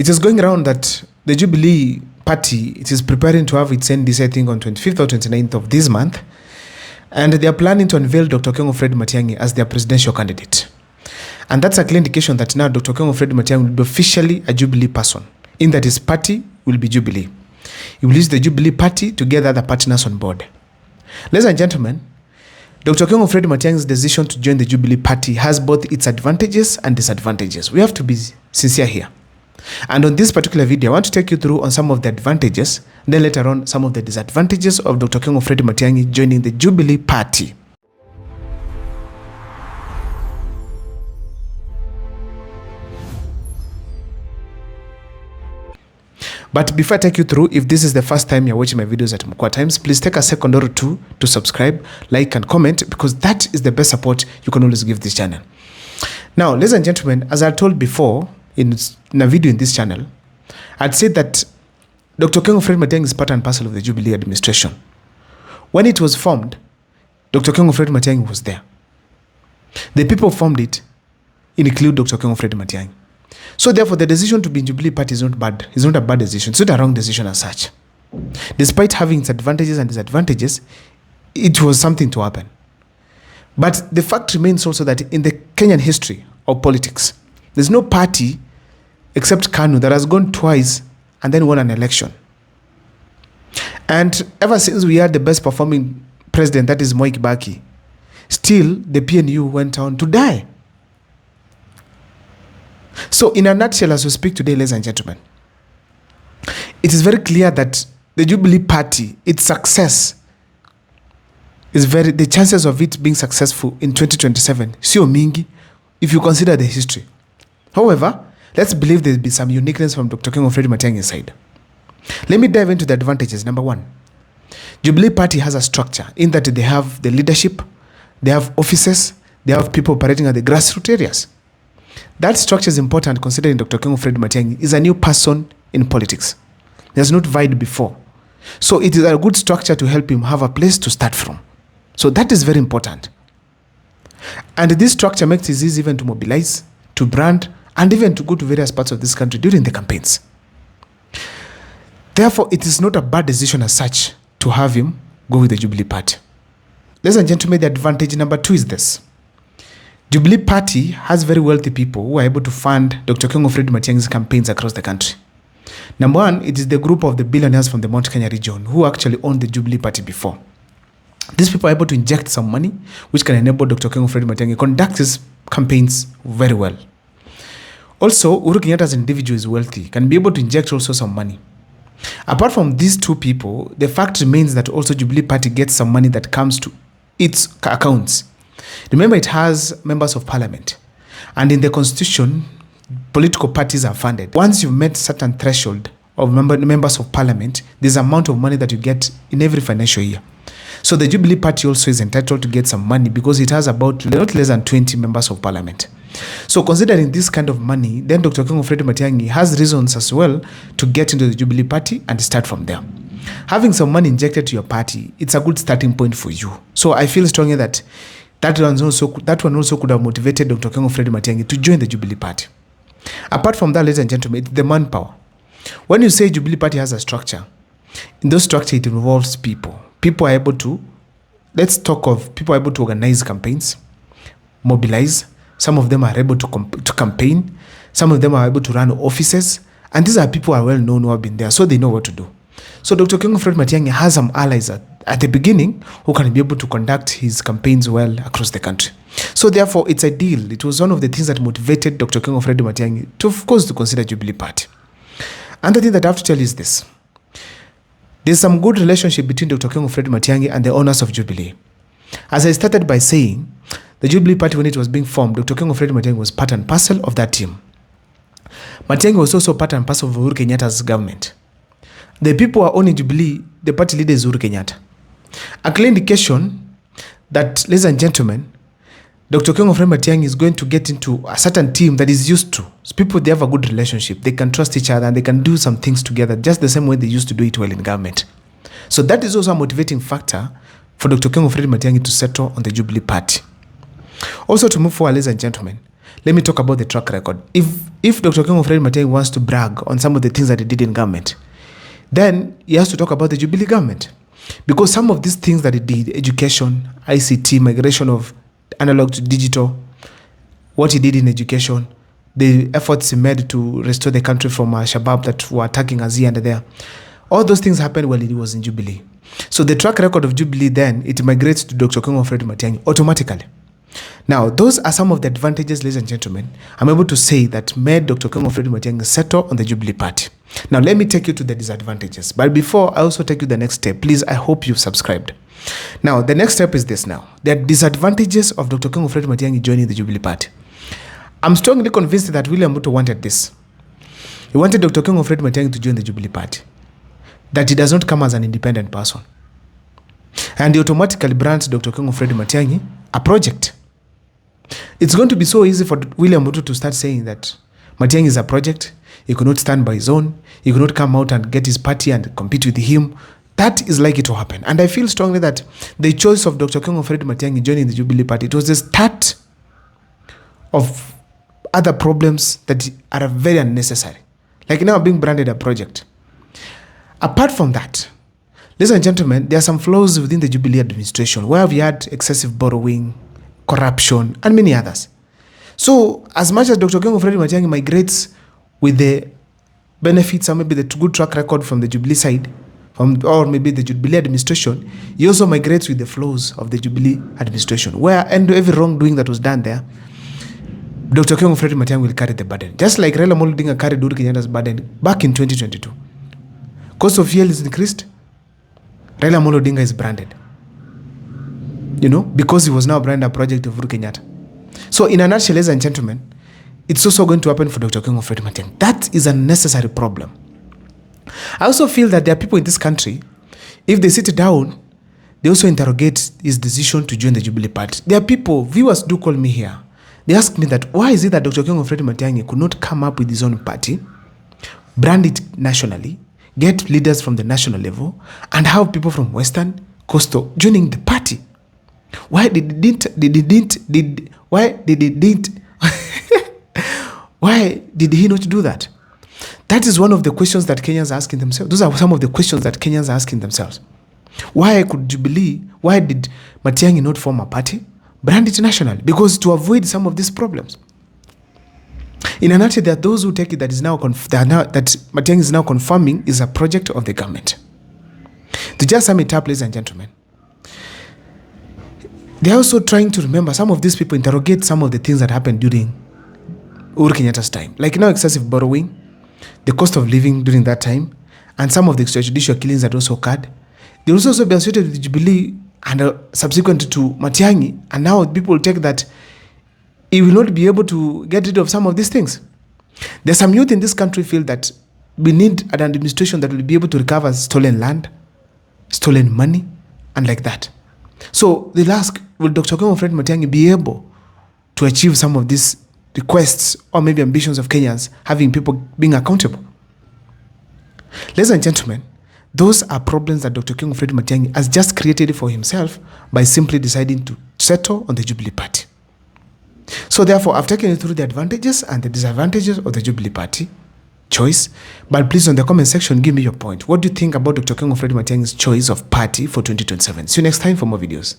It is going around that the Jubilee party, it is preparing to have its NDC, I think, on 25th or 29th of this month. And they are planning to unveil Dr. Kengo Fred Matiangi as their presidential candidate. And that's a clear indication that now Dr. Kengo Fred Matiangi will be officially a Jubilee person, in that his party will be Jubilee. He will use the Jubilee party to get other partners on board. Ladies and gentlemen, Dr. Kengo Fred Matiangi's decision to join the Jubilee party has both its advantages and disadvantages. We have to be sincere here. And on this particular video, I want to take you through on some of the advantages, then later on some of the disadvantages of Dr. Kengo Fred Matiangi joining the Jubilee party. But before I take you through, if this is the first time you're watching my videos at Mkwa Times, please take a second or two to subscribe, like, and comment, because that is the best support you can always give this channel. Now, ladies and gentlemen, as I told before in a video in this channel, I'd said that Dr. Kengo Fred Matiangi is part and parcel of the Jubilee administration. When it was formed, Dr. Kengo Fred Matiangi was there. The people who formed it include Dr. Kengo Fred Matiangi. So therefore, the decision to be in Jubilee party is not bad. It's not a bad decision. It's not a wrong decision as such. Despite having its advantages and disadvantages, it was something to happen. But the fact remains also that in the Kenyan history of politics, there's no party except KANU that has gone twice and then won an election. And ever since we had the best performing president, that is Moi Kibaki, still the PNU went on to die. So in a nutshell, as we speak today, ladies and gentlemen, it is very clear that the Jubilee party, its success is the chances of it being successful in 2027, sio mingi, if you consider the history. However, let's believe there'll be some uniqueness from Dr. Kengo Fred Matiangi's side. Let me dive into the advantages. Number one, Jubilee party has a structure in that they have the leadership, they have offices, they have people operating at the grassroots areas. That structure is important considering Dr. Kengo Fred Matiangi is a new person in politics. He has not vied before. So it is a good structure to help him have a place to start from. So that is very important. And this structure makes it easy even to mobilize, to brand, and even to go to various parts of this country during the campaigns. Therefore, it is not a bad decision as such to have him go with the Jubilee party. Ladies and gentlemen, the advantage number two is this. Jubilee party has very wealthy people who are able to fund Dr. Kengo Fred Matiangi's campaigns across the country. Number one, it is the group of the billionaires from the Mount Kenya region who actually owned the Jubilee party before. These people are able to inject some money, which can enable Dr. Kengo Fred Matiangi conduct his campaigns very well. Also, Uhuru Kenyatta as an individual is wealthy, can be able to inject also some money. Apart from these two people, the fact remains that also Jubilee party gets some money that comes to its accounts. Remember, it has members of parliament. And in the constitution, political parties are funded. Once you've met certain threshold of members of parliament, there's an amount of money that you get in every financial year. So the Jubilee party also is entitled to get some money because it has about not less than 20 members of parliament. So considering this kind of money, then Dr. Kengo Fred Matiangi has reasons as well to get into the Jubilee party and start from there. Having some money injected to your party, it's a good starting point for you. So I feel strongly that that one also could have motivated Dr. Kengo Fred Matiangi to join the Jubilee party. Apart from that, ladies and gentlemen, it's the manpower. When you say Jubilee party has a structure, in those structure it involves people. People are able to, let's talk of people are able to organize campaigns, mobilize. Some of them are able to campaign. Some of them are able to run offices. And these are people who are well known who have been there, so they know what to do. So Dr. Kengo Fred Matiangi has some allies at the beginning who can be able to conduct his campaigns well across the country. So therefore, it's ideal. It was one of the things that motivated Dr. Kengo Fred Matiangi to, of course, to consider Jubilee party. And the thing that I have to tell you is this. There's some good relationship between Dr. Kengo Fred Matiangi and the owners of Jubilee. As I started by saying, the Jubilee party, when it was being formed, Dr. Kengo Fred Matiangi was part and parcel of that team. Matiangi was also part and parcel of Uhuru Kenyatta's government. The people who are owning Jubilee, the party leader is Uhuru Kenyatta. A clear indication that, ladies and gentlemen, Dr. Kengo Fred Matiangi is going to get into a certain team that is used to. So people, they have a good relationship. They can trust each other and they can do some things together just the same way they used to do it well in government. So that is also a motivating factor for Dr. Kengo Fred Matiangi to settle on the Jubilee party. Also, to move forward, ladies and gentlemen, let me talk about the track record. If Dr. King Fred Matiangi wants to brag on some of the things that he did in government, then he has to talk about the Jubilee government. Because some of these things that he did, education, ICT, migration of analog to digital, what he did in education, the efforts he made to restore the country from Shabab that were attacking us here and there, all those things happened while he was in Jubilee. So the track record of Jubilee then, it migrates to Dr. King Fred Matiangi automatically. Now, those are some of the advantages, ladies and gentlemen, I'm able to say that made Dr. King Fred Matiangi settle on the Jubilee Party. Now, let me take you to the disadvantages. But before I also take you the next step, please, I hope you've subscribed. Now, the next step is this now. The disadvantages of Dr. King Fred Matiangi joining the Jubilee Party. I'm strongly convinced that William Ruto wanted this. He wanted Dr. King Fred Matiangi to join the Jubilee Party. That he does not come as an independent person. And he automatically brands Dr. King Fred Matiangi a project. It's going to be so easy for William Ruto to start saying that Matiangi is a project. He could not stand by his own. He could not come out and get his party and compete with him. That is likely to happen. And I feel strongly that the choice of Dr. King Fred Matiangi joining the Jubilee Party, it was the start of other problems that are very unnecessary. Like now being branded a project. Apart from that, ladies and gentlemen, there are some flaws within the Jubilee administration where we had excessive borrowing, corruption, and many others. So, as much as Dr. King Fred Matiangi migrates with the benefits or maybe the good track record from the Jubilee side, or maybe the Jubilee administration, he also migrates with the flaws of the Jubilee administration, where and every wrongdoing that was done there, Dr. King Fred Matiangi will carry the burden. Just like Raila Amolo Odinga carried Uhuru Kenyatta's burden back in 2022. Cost of fuel is increased. Raila Amolo Odinga is branded. Because he was now branded a project of Uhuru Kenyatta. So in a nutshell, ladies and gentlemen, it's also going to happen for Dr. King Fred Matiangi. That is a necessary problem. I also feel that there are people in this country, if they sit down, they also interrogate his decision to join the Jubilee Party. There are people, viewers do call me here. They ask me that why is it that Dr. King Fred Matiangi could not come up with his own party, brand it nationally, get leaders from the national level, and have people from Western, Coastal joining the party? Why did he not do that? That is one of the questions that Kenyans are asking themselves. Those are some of the questions that Kenyans are asking themselves. Why did Matiangi not form a party? Brand it nationally, because to avoid some of these problems. In a nutshell, there are those who take it that Matiangi is now confirming is a project of the government. To just sum it up, ladies and gentlemen, they're also trying to remember, some of these people interrogate some of the things that happened during Uhuru Kenyatta's time. Like excessive borrowing, the cost of living during that time, and some of the extrajudicial killings that also occurred. They also be associated with Jubilee and subsequent to Matiangi, and now people take that he will not be able to get rid of some of these things. There's some youth in this country feel that we need an administration that will be able to recover stolen land, stolen money, and like that. So they'll ask, will Dr. King Fred Matiangi be able to achieve some of these requests or maybe ambitions of Kenyans, having people being accountable? Ladies and gentlemen, those are problems that Dr. King Fred Matiangi has just created for himself by simply deciding to settle on the Jubilee Party. So therefore, I've taken you through the advantages and the disadvantages of the Jubilee Party choice. But please, on the comment section, give me your point. What do you think about Dr. King Fred Matiangi's choice of party for 2027? See you next time for more videos.